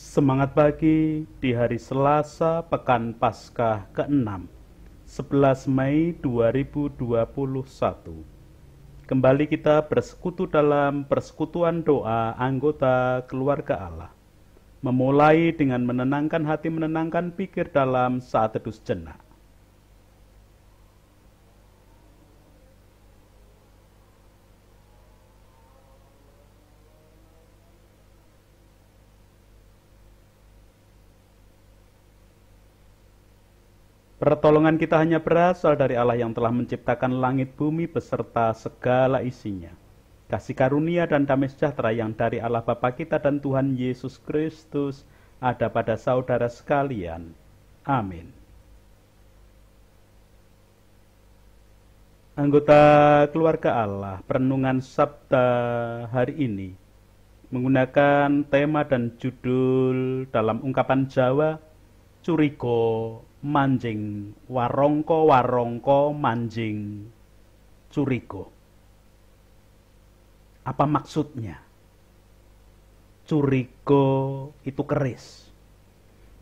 Semangat pagi di hari Selasa Pekan Paskah ke-6, 11 Mei 2021. Kembali kita bersekutu dalam persekutuan doa anggota keluarga Allah. Memulai dengan menenangkan hati, menenangkan pikir dalam saat teduh sejenak. Pertolongan kita hanya berasal dari Allah yang telah menciptakan langit bumi beserta segala isinya. Kasih karunia dan damai sejahtera yang dari Allah Bapa kita dan Tuhan Yesus Kristus ada pada saudara sekalian. Amin. Anggota keluarga Allah, perenungan Sabda hari ini menggunakan tema dan judul dalam ungkapan Jawa, Curigo manjing warongko warongko manjing curigo. Apa maksudnya? Curigo itu keris,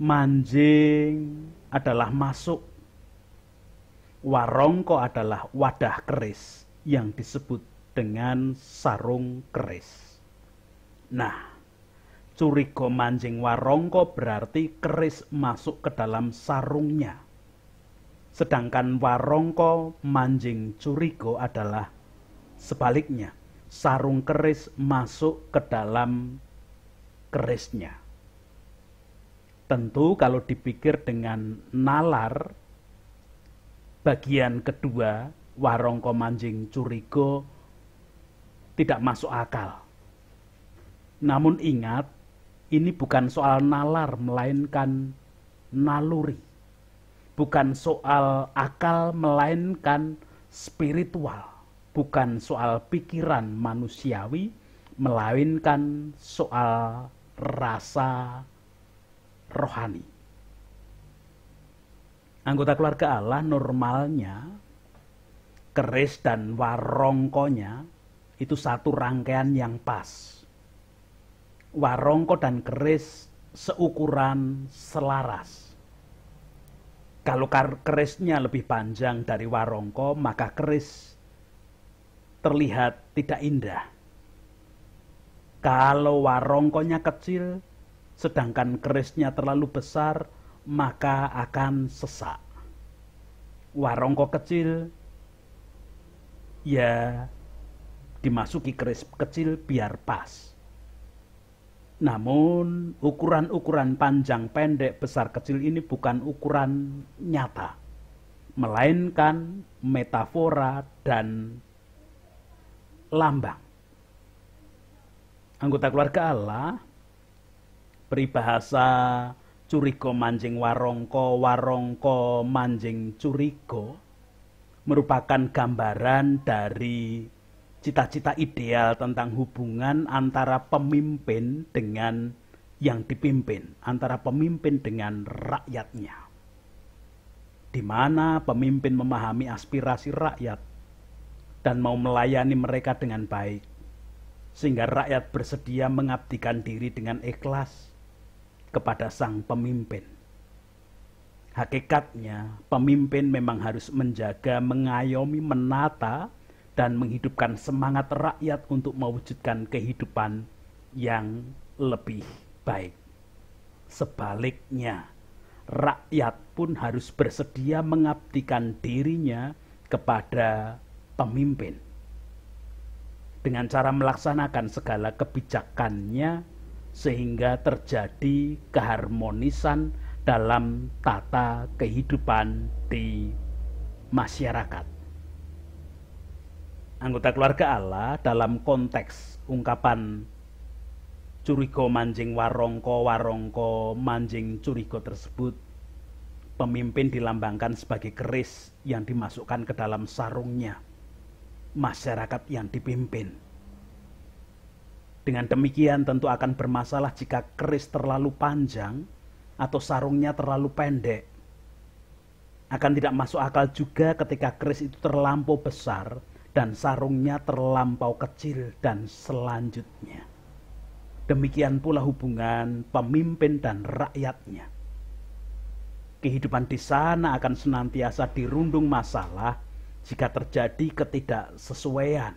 manjing adalah masuk, warongko adalah wadah keris yang disebut dengan sarung keris. Nah, curigo manjing warongko berarti keris masuk ke dalam sarungnya. Sedangkan warongko manjing curigo adalah sebaliknya. Sarung keris masuk ke dalam kerisnya. Tentu kalau dipikir dengan nalar, bagian kedua warongko manjing curigo tidak masuk akal. Namun ingat, ini bukan soal nalar, melainkan naluri. Bukan soal akal, melainkan spiritual. Bukan soal pikiran manusiawi, melainkan soal rasa rohani. Anggota keluarga Allah normalnya, keris dan warongkonya itu satu rangkaian yang pas. Warongko dan keris seukuran selaras. Kalau kerisnya lebih panjang dari warongko, maka keris terlihat tidak indah. Kalau warongkonya kecil, sedangkan kerisnya terlalu besar, maka akan sesak. Warongko kecil, ya dimasuki keris kecil biar pas. Namun ukuran-ukuran panjang, pendek, besar, kecil ini bukan ukuran nyata, melainkan metafora dan lambang. Anggota keluarga Allah, peribahasa curigo manjing warongko, warongko manjing curigo merupakan gambaran dari cita-cita ideal tentang hubungan antara pemimpin dengan yang dipimpin, antara pemimpin dengan rakyatnya. Di mana pemimpin memahami aspirasi rakyat dan mau melayani mereka dengan baik, sehingga rakyat bersedia mengabdikan diri dengan ikhlas kepada sang pemimpin. Hakikatnya, pemimpin memang harus menjaga, mengayomi, menata, dan menghidupkan semangat rakyat untuk mewujudkan kehidupan yang lebih baik. Sebaliknya, rakyat pun harus bersedia mengabdikan dirinya kepada pemimpin dengan cara melaksanakan segala kebijakannya sehingga terjadi keharmonisan dalam tata kehidupan di masyarakat. Anggota keluarga Allah, dalam konteks ungkapan curigo manjing warongko, warongko manjing curigo tersebut, pemimpin dilambangkan sebagai keris yang dimasukkan ke dalam sarungnya masyarakat yang dipimpin. Dengan demikian tentu akan bermasalah jika keris terlalu panjang atau sarungnya terlalu pendek. Akan tidak masuk akal juga ketika keris itu terlampau besar dan sarungnya terlampau kecil dan selanjutnya. Demikian pula hubungan pemimpin dan rakyatnya. Kehidupan di sana akan senantiasa dirundung masalah jika terjadi ketidaksesuaian,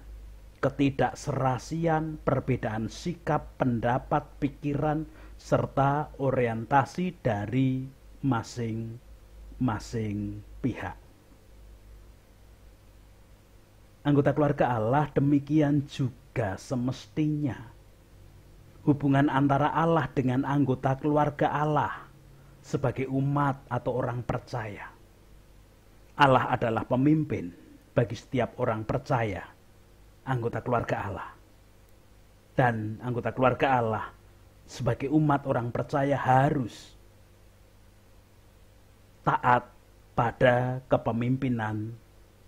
ketidakserasian, perbedaan sikap, pendapat, pikiran, serta orientasi dari masing-masing pihak. Anggota keluarga Allah demikian juga semestinya. Hubungan antara Allah dengan anggota keluarga Allah sebagai umat atau orang percaya. Allah adalah pemimpin bagi setiap orang percaya, anggota keluarga Allah. Dan anggota keluarga Allah sebagai umat orang percaya harus taat pada kepemimpinan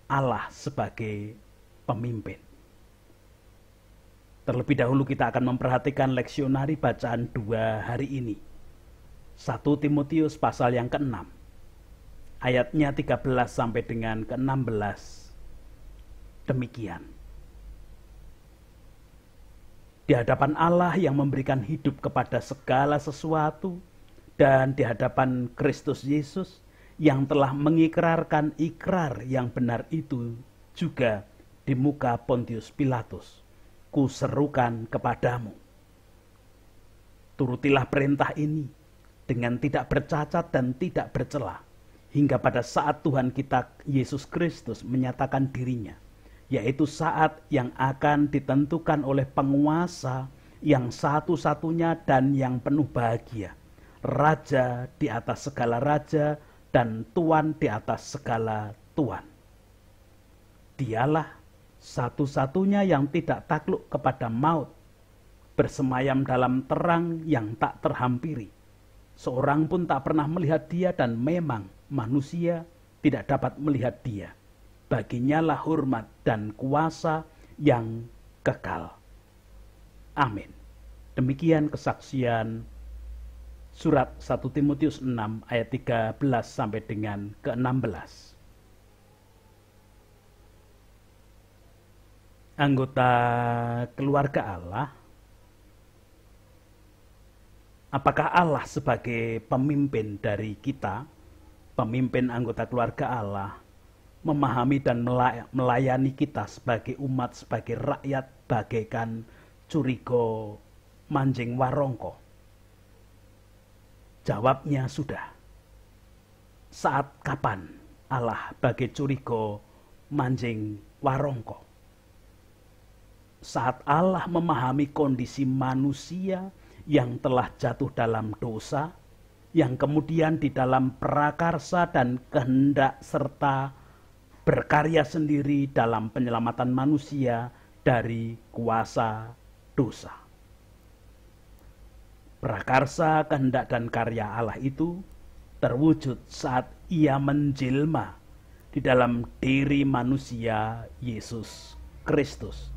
Allah sebagai pemimpin. Terlebih dahulu kita akan memperhatikan leksionari bacaan 2 hari ini. 1 Timotius pasal yang ke-6, ayatnya 13 sampai dengan ke-16. Demikian. Di hadapan Allah yang memberikan hidup kepada segala sesuatu, dan di hadapan Kristus Yesus yang telah mengikrarkan ikrar yang benar itu juga di muka Pontius Pilatus, kuserukan kepadamu. Turutilah perintah ini dengan tidak bercacat dan tidak bercela, hingga pada saat Tuhan kita Yesus Kristus menyatakan dirinya, yaitu saat yang akan ditentukan oleh penguasa yang satu-satunya dan yang penuh bahagia, Raja di atas segala raja dan Tuan di atas segala tuan. Dialah satu-satunya yang tidak takluk kepada maut, bersemayam dalam terang yang tak terhampiri. Seorang pun tak pernah melihat dia, dan memang manusia tidak dapat melihat dia. Baginya lah hormat dan kuasa yang kekal. Amin. Demikian kesaksian surat 1 Timotius 6 ayat 13 sampai dengan ke-16. Anggota keluarga Allah, apakah Allah sebagai pemimpin dari kita, pemimpin anggota keluarga Allah, memahami dan melayani kita sebagai umat, sebagai rakyat, bagaikan curiga manjing warongko? Jawabnya sudah. Saat kapan Allah bagai curiga manjing warongko? Saat Allah memahami kondisi manusia yang telah jatuh dalam dosa, yang kemudian di dalam prakarsa dan kehendak serta berkarya sendiri dalam penyelamatan manusia dari kuasa dosa. Prakarsa, kehendak dan karya Allah itu terwujud saat Ia menjelma di dalam diri manusia Yesus Kristus,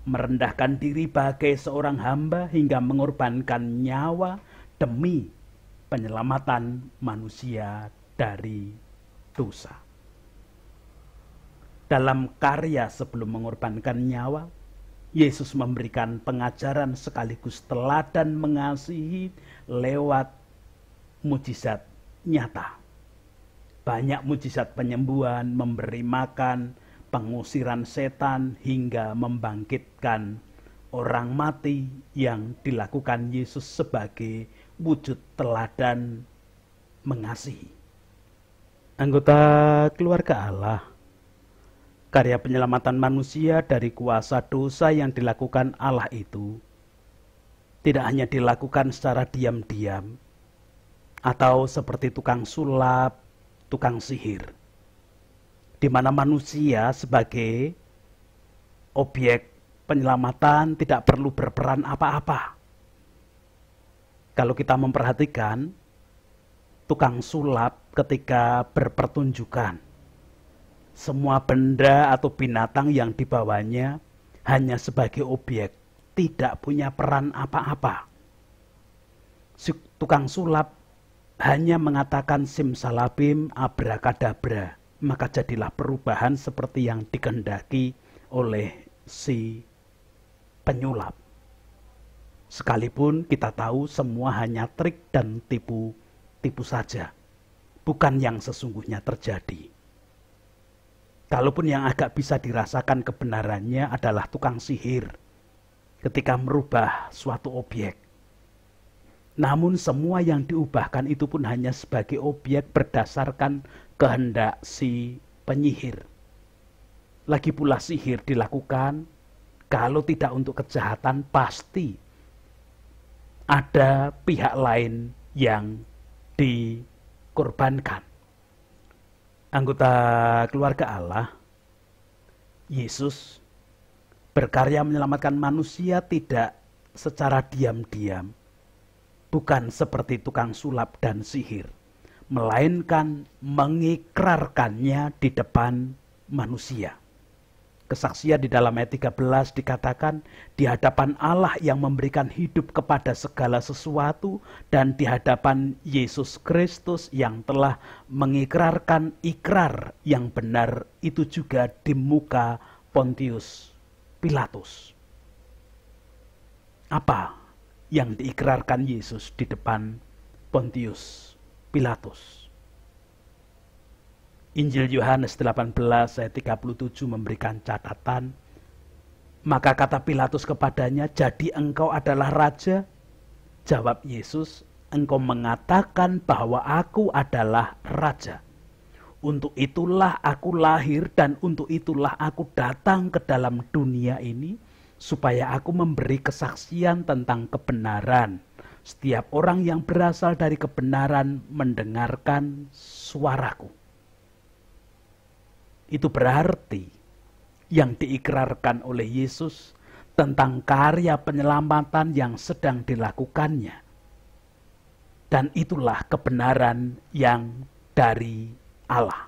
merendahkan diri bagai seorang hamba hingga mengorbankan nyawa demi penyelamatan manusia dari dosa. Dalam karya sebelum mengorbankan nyawa, Yesus memberikan pengajaran sekaligus teladan mengasihi lewat mujizat nyata. Banyak mujizat penyembuhan, memberi makan, pengusiran setan, hingga membangkitkan orang mati yang dilakukan Yesus sebagai wujud teladan mengasihi. Anggota keluarga Allah, karya penyelamatan manusia dari kuasa dosa yang dilakukan Allah itu tidak hanya dilakukan secara diam-diam atau seperti tukang sulap, tukang sihir, di mana manusia sebagai objek penyelamatan tidak perlu berperan apa-apa. Kalau kita memperhatikan tukang sulap ketika berpertunjukan, semua benda atau binatang yang dibawanya hanya sebagai objek, tidak punya peran apa-apa. Si tukang sulap hanya mengatakan simsalabim abrakadabra, maka jadilah perubahan seperti yang dikehendaki oleh si penyulap. Sekalipun kita tahu semua hanya trik dan tipu saja, bukan yang sesungguhnya terjadi. Kalaupun yang agak bisa dirasakan kebenarannya adalah tukang sihir ketika merubah suatu objek. Namun semua yang diubahkan itu pun hanya sebagai objek berdasarkan kehendak si penyihir. Lagi pula sihir dilakukan, kalau tidak untuk kejahatan pasti ada pihak lain yang dikorbankan. Anggota keluarga Allah, Yesus berkarya menyelamatkan manusia tidak secara diam-diam, bukan seperti tukang sulap dan sihir, melainkan mengikrarkannya di depan manusia. Kesaksian di dalam ayat 13 dikatakan, di hadapan Allah yang memberikan hidup kepada segala sesuatu dan di hadapan Yesus Kristus yang telah mengikrarkan ikrar yang benar itu juga di muka Pontius Pilatus. Apa yang diikrarkan Yesus di depan Pontius Pilatus? Injil Yohanes 18 ayat 37 memberikan catatan. Maka kata Pilatus kepadanya, jadi engkau adalah raja? Jawab Yesus, engkau mengatakan bahwa aku adalah raja. Untuk itulah aku lahir dan untuk itulah aku datang ke dalam dunia ini, supaya aku memberi kesaksian tentang kebenaran. Setiap orang yang berasal dari kebenaran mendengarkan suaraku. Itu berarti yang diikrarkan oleh Yesus tentang karya penyelamatan yang sedang dilakukannya. Dan itulah kebenaran yang dari Allah.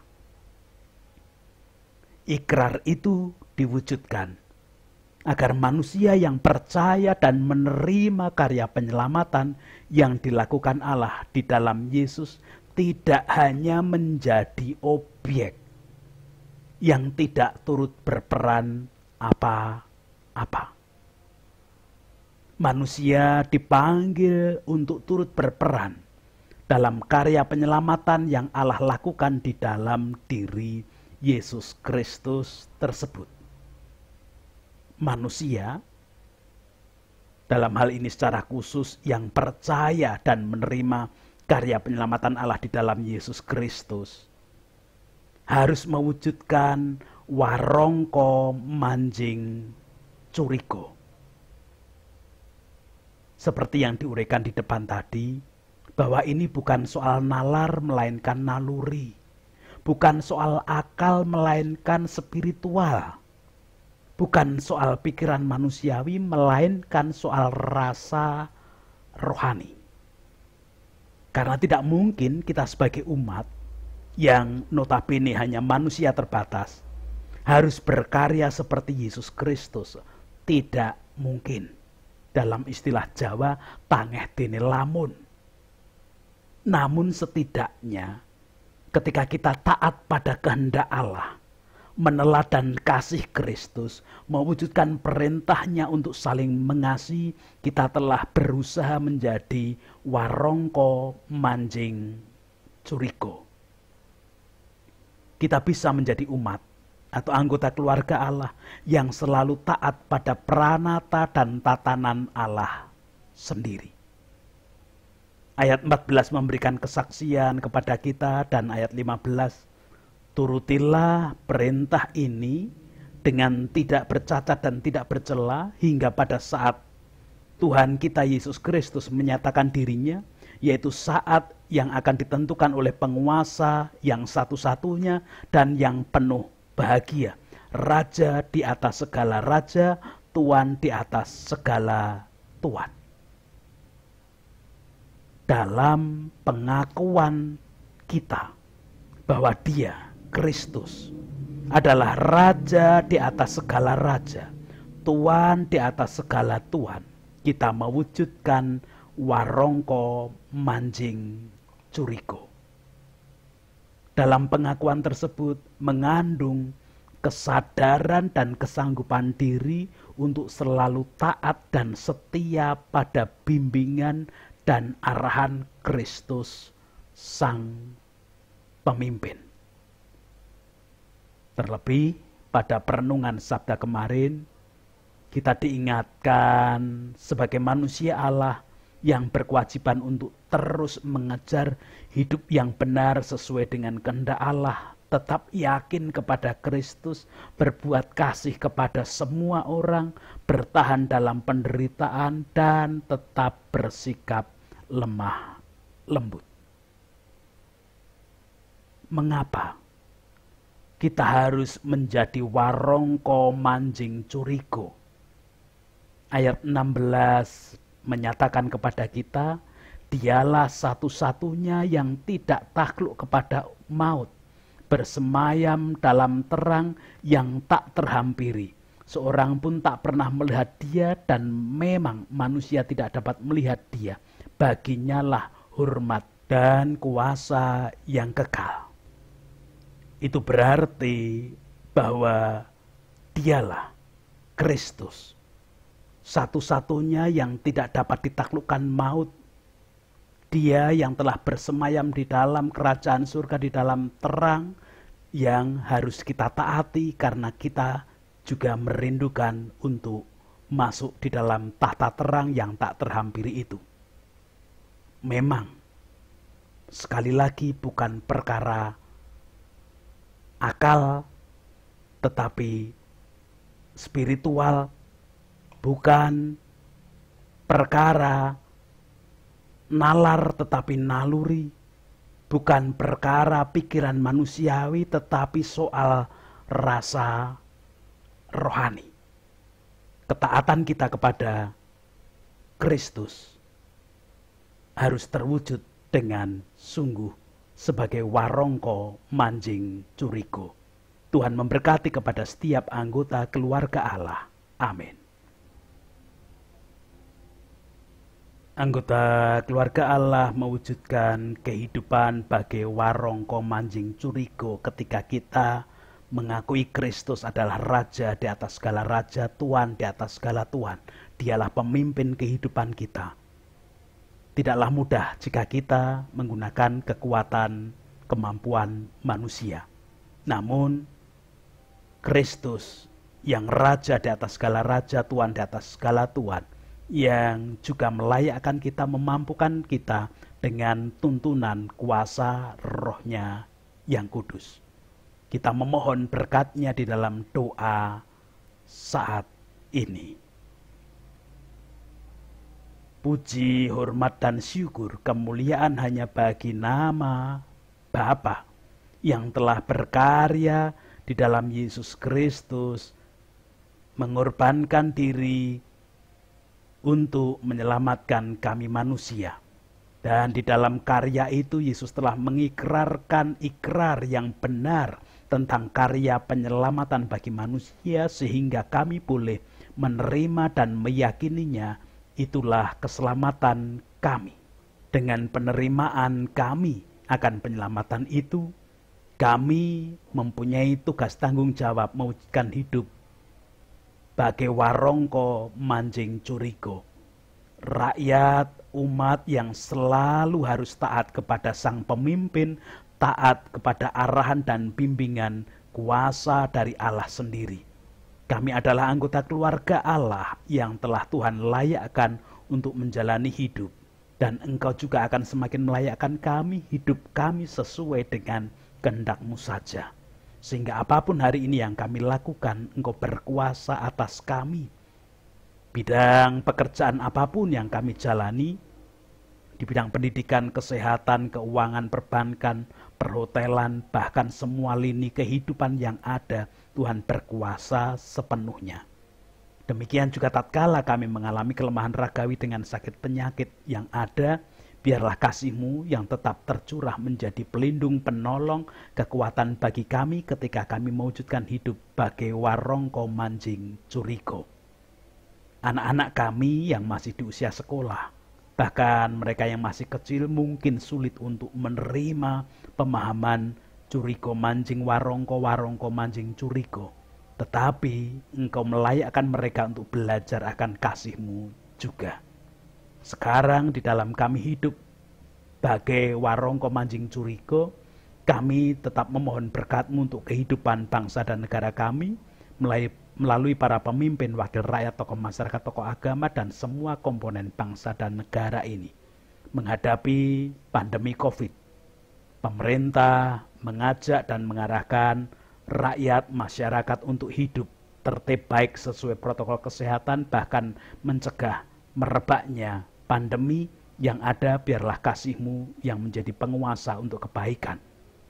Ikrar itu diwujudkan agar manusia yang percaya dan menerima karya penyelamatan yang dilakukan Allah di dalam Yesus tidak hanya menjadi objek yang tidak turut berperan apa-apa. Manusia dipanggil untuk turut berperan dalam karya penyelamatan yang Allah lakukan di dalam diri Yesus Kristus tersebut. Manusia, dalam hal ini secara khusus yang percaya dan menerima karya penyelamatan Allah di dalam Yesus Kristus, harus mewujudkan warongko manjing curiko. Seperti yang diuraikan di depan tadi, bahwa ini bukan soal nalar melainkan naluri. Bukan soal akal melainkan spiritual. Bukan soal pikiran manusiawi melainkan soal rasa rohani. Karena tidak mungkin kita sebagai umat yang notabene hanya manusia terbatas, harus berkarya seperti Yesus Kristus. Tidak mungkin. Dalam istilah Jawa, tangeh dene lamun. Namun setidaknya, ketika kita taat pada kehendak Allah, meneladan kasih Kristus, mewujudkan perintahnya untuk saling mengasihi, kita telah berusaha menjadi warongko manjing curiko. Kita bisa menjadi umat atau anggota keluarga Allah yang selalu taat pada pranata dan tatanan Allah sendiri. Ayat 14 memberikan kesaksian kepada kita dan ayat 15, turutilah perintah ini dengan tidak bercacat dan tidak bercela hingga pada saat Tuhan kita Yesus Kristus menyatakan dirinya, yaitu saat yang akan ditentukan oleh penguasa yang satu-satunya dan yang penuh bahagia. Raja di atas segala raja, Tuan di atas segala tuan. Dalam pengakuan kita bahwa Dia, Kristus, adalah Raja di atas segala raja, Tuan di atas segala tuan, kita mewujudkan warongko manjing curiko. Dalam pengakuan tersebut mengandung kesadaran dan kesanggupan diri untuk selalu taat dan setia pada bimbingan dan arahan Kristus Sang Pemimpin. Terlebih pada perenungan Sabda kemarin, kita diingatkan sebagai manusia Allah yang berkewajiban untuk terus mengejar hidup yang benar sesuai dengan kehendak Allah, tetap yakin kepada Kristus, berbuat kasih kepada semua orang, bertahan dalam penderitaan, dan tetap bersikap lemah lembut. Mengapa kita harus menjadi warongko manjing curigo? Ayat 16 menyatakan kepada kita, dialah satu-satunya yang tidak takluk kepada maut, bersemayam dalam terang yang tak terhampiri. Seorang pun tak pernah melihat dia, dan memang manusia tidak dapat melihat dia. Baginya lah hormat dan kuasa yang kekal. Itu berarti bahwa dialah Kristus, satu-satunya yang tidak dapat ditaklukkan maut. Dia yang telah bersemayam di dalam kerajaan surga, di dalam terang yang harus kita taati karena kita juga merindukan untuk masuk di dalam tahta terang yang tak terhampiri itu. Memang, sekali lagi bukan perkara akal, tetapi spiritual, bukan perkara nalar tetapi naluri, bukan perkara pikiran manusiawi tetapi soal rasa rohani. Ketaatan kita kepada Kristus harus terwujud dengan sungguh sebagai warongko manjing curigo. Tuhan memberkati kepada setiap anggota keluarga Allah. Amin. Anggota keluarga Allah mewujudkan kehidupan bagai warongko manjing curigo ketika kita mengakui Kristus adalah Raja di atas segala raja, Tuhan di atas segala Tuhan. Dialah pemimpin kehidupan kita. Tidaklah mudah jika kita menggunakan kekuatan, kemampuan manusia. Namun, Kristus yang Raja di atas segala raja, Tuhan di atas segala Tuhan, yang juga melayakkan kita, memampukan kita dengan tuntunan kuasa Roh-Nya yang kudus. Kita memohon berkat-Nya di dalam doa saat ini. Puji, hormat, dan syukur kemuliaan hanya bagi nama Bapa yang telah berkarya di dalam Yesus Kristus, mengorbankan diri untuk menyelamatkan kami manusia. Dan di dalam karya itu Yesus telah mengikrarkan ikrar yang benar tentang karya penyelamatan bagi manusia, sehingga kami boleh menerima dan meyakininya. Itulah keselamatan kami. Dengan penerimaan kami akan penyelamatan itu, kami mempunyai tugas tanggung jawab mewujudkan hidup bagai warongko manjing curigo. Rakyat, umat yang selalu harus taat kepada Sang Pemimpin, taat kepada arahan dan bimbingan kuasa dari Allah sendiri. Kami adalah anggota keluarga Allah yang telah Tuhan layakkan untuk menjalani hidup. Dan Engkau juga akan semakin melayakkan kami, hidup kami sesuai dengan kehendak-Mu saja. Sehingga apapun hari ini yang kami lakukan, Engkau berkuasa atas kami. Bidang pekerjaan apapun yang kami jalani, di bidang pendidikan, kesehatan, keuangan, perbankan, perhotelan, bahkan semua lini kehidupan yang ada, Tuhan berkuasa sepenuhnya. Demikian juga tatkala kami mengalami kelemahan ragawi dengan sakit penyakit yang ada, biarlah kasih-Mu yang tetap tercurah menjadi pelindung, penolong, kekuatan bagi kami ketika kami mewujudkan hidup bagai warongko manjing curigo. Anak-anak kami yang masih di usia sekolah, bahkan mereka yang masih kecil mungkin sulit untuk menerima pemahaman curiko mancing warongko, warongko mancing curiko. Tetapi engkau melayakkan mereka untuk belajar akan kasih-Mu juga. Sekarang di dalam kami hidup bagai warongko mancing curiko, kami tetap memohon berkat-Mu untuk kehidupan bangsa dan negara kami, melalui para pemimpin, wakil rakyat, tokoh masyarakat, tokoh agama, dan semua komponen bangsa dan negara ini. Menghadapi pandemi COVID, pemerintah mengajak dan mengarahkan rakyat, masyarakat untuk hidup tertib baik sesuai protokol kesehatan, bahkan mencegah merebaknya pandemi yang ada. Biarlah kasih-Mu yang menjadi penguasa untuk kebaikan.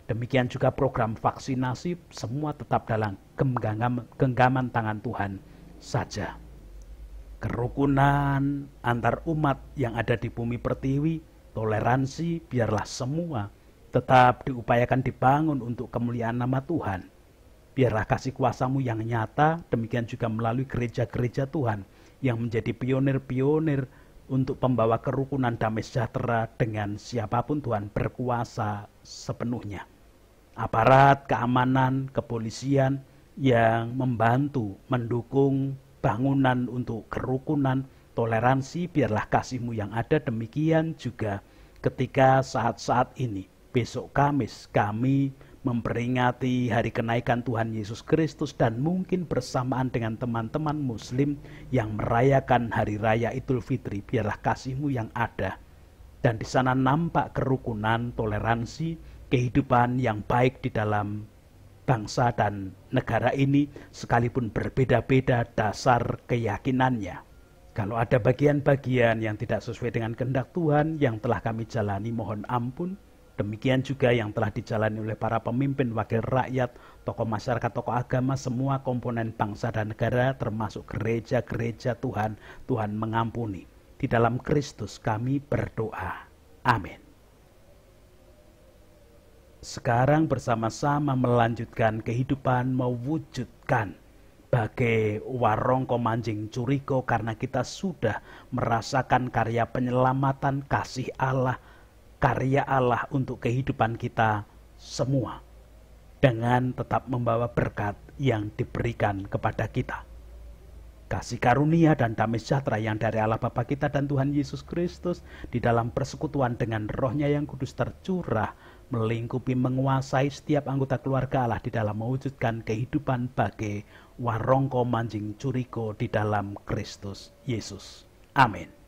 Demikian juga program vaksinasi, semua tetap dalam genggaman tangan Tuhan saja. Kerukunan antar umat yang ada di bumi pertiwi, toleransi, biarlah semua tetap diupayakan dibangun untuk kemuliaan nama Tuhan. Biarlah kasih kuasa-Mu yang nyata, demikian juga melalui gereja-gereja Tuhan yang menjadi pionir-pionir untuk pembawa kerukunan damai sejahtera dengan siapapun Tuhan berkuasa sepenuhnya. Aparat keamanan, kepolisian yang membantu, mendukung bangunan untuk kerukunan, toleransi, biarlah kasih-Mu yang ada. Demikian juga ketika saat-saat ini, besok Kamis, kami memperingati hari kenaikan Tuhan Yesus Kristus, dan mungkin bersamaan dengan teman-teman Muslim yang merayakan hari raya Idul Fitri, biarlah kasih-Mu yang ada. Dan di sana nampak kerukunan, toleransi, kehidupan yang baik di dalam bangsa dan negara ini, sekalipun berbeda-beda dasar keyakinannya. Kalau ada bagian-bagian yang tidak sesuai dengan kehendak Tuhan yang telah kami jalani, mohon ampun. Demikian juga yang telah dijalani oleh para pemimpin, wakil rakyat, tokoh masyarakat, tokoh agama, semua komponen bangsa dan negara, termasuk gereja-gereja Tuhan. Tuhan mengampuni. Di dalam Kristus kami berdoa. Amin. Sekarang bersama-sama melanjutkan kehidupan, mewujudkan bagai warongko mancing curiko, karena kita sudah merasakan karya penyelamatan, kasih Allah, karya Allah untuk kehidupan kita semua, dengan tetap membawa berkat yang diberikan kepada kita. Kasih karunia dan damai sejahtera yang dari Allah Bapa kita dan Tuhan Yesus Kristus di dalam persekutuan dengan Roh-Nya yang kudus tercurah, melingkupi, menguasai setiap anggota keluarga Allah di dalam mewujudkan kehidupan bagai warongko mancing curiko di dalam Kristus Yesus. Amin.